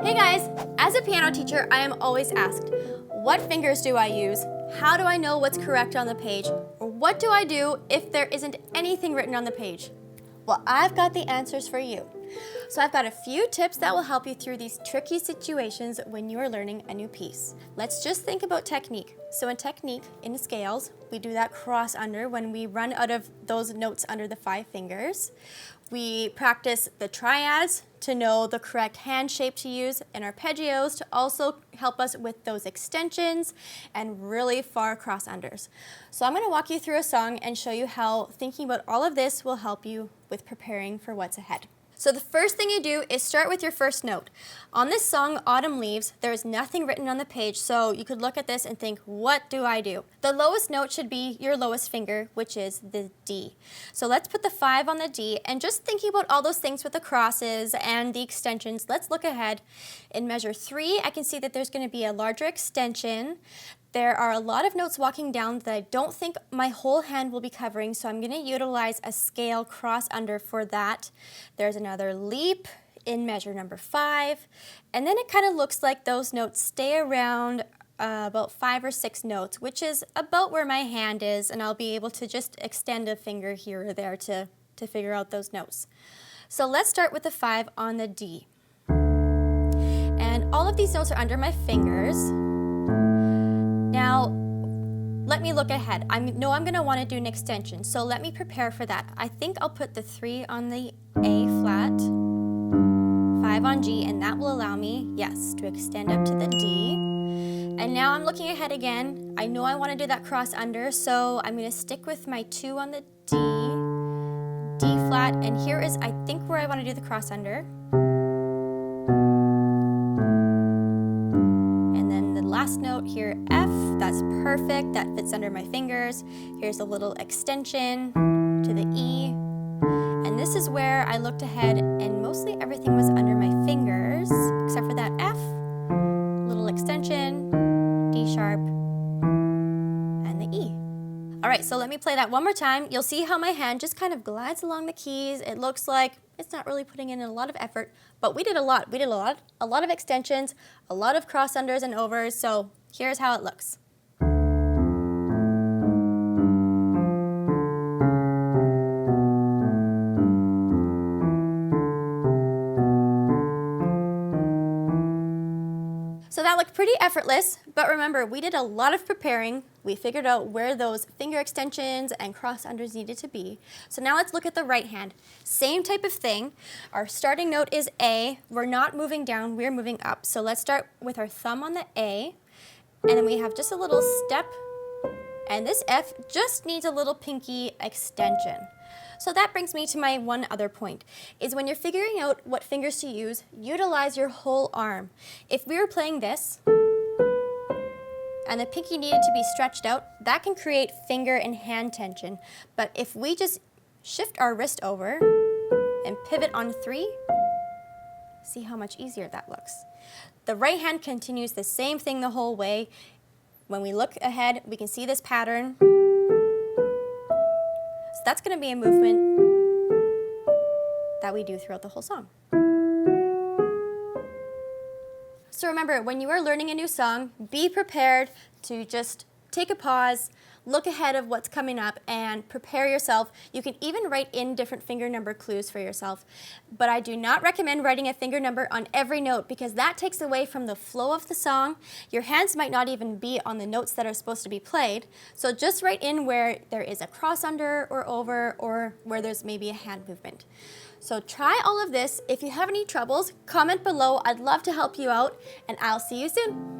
Hey guys, as a piano teacher, I am always asked, what fingers do I use? How do I know what's correct on the page? Or what do I do if there isn't anything written on the page? Well, I've got the answers for you. So I've got a few tips that will help you through these tricky situations when you are learning a new piece. Let's just think about technique. So in technique, in scales, we do that cross under when we run out of those notes under the 5 fingers. We practice the triads to know the correct hand shape to use, and arpeggios to also help us with those extensions and really far cross unders. So I'm going to walk you through a song and show you how thinking about all of this will help you with preparing for what's ahead. So the first thing you do is start with your first note. On this song, Autumn Leaves, there is nothing written on the page, so you could look at this and think, what do I do? The lowest note should be your lowest finger, which is the D. So let's put the 5 on the D, and just thinking about all those things with the crosses and the extensions, let's look ahead. In measure 3, I can see that there's going to be a larger extension. There are a lot of notes walking down that I don't think my whole hand will be covering, so I'm going to utilize a scale cross under for that. There's another leap in measure number 5, and then it kind of looks like those notes stay around about 5 or 6 notes, which is about where my hand is, and I'll be able to just extend a finger here or there to figure out those notes. So let's start with the 5 on the D. And all of these notes are under my fingers. Now, let me look ahead. I know I'm going to want to do an extension, so let me prepare for that. I think I'll put the 3 on the A flat, 5 on G, and that will allow me, yes, to extend up to the D. And now I'm looking ahead again. I know I want to do that cross under, so I'm going to stick with my 2 on the D, D flat, and here is, I think, where I want to do the cross under. Last note here, F, that's perfect, that fits under my fingers. Here's a little extension to the E, and this is where I looked ahead and mostly everything was under my fingers, except for that F, little extension, D sharp, and the E. All right, so let me play that one more time. You'll see how my hand just kind of glides along the keys. It looks like it's not really putting in a lot of effort, but we did a lot. We did a lot of extensions, a lot of cross unders and overs, so here's how it looks. So that looked pretty effortless, but remember, we did a lot of preparing. We figured out where those finger extensions and cross unders needed to be. So now let's look at the right hand. Same type of thing. Our starting note is A. We're not moving down, we're moving up. So let's start with our thumb on the A, and then we have just a little step, and this F just needs a little pinky extension. So that brings me to my one other point, is when you're figuring out what fingers to use, utilize your whole arm. If we were playing this, and the pinky needed to be stretched out, that can create finger and hand tension. But if we just shift our wrist over and pivot on 3, see how much easier that looks. The right hand continues the same thing the whole way. When we look ahead, we can see this pattern. So that's going to be a movement that we do throughout the whole song. So remember, when you are learning a new song, be prepared to just take a pause, look ahead of what's coming up, and prepare yourself. You can even write in different finger number clues for yourself. But I do not recommend writing a finger number on every note because that takes away from the flow of the song. Your hands might not even be on the notes that are supposed to be played. So just write in where there is a cross under or over, or where there's maybe a hand movement. So try all of this. If you have any troubles, comment below. I'd love to help you out, and I'll see you soon.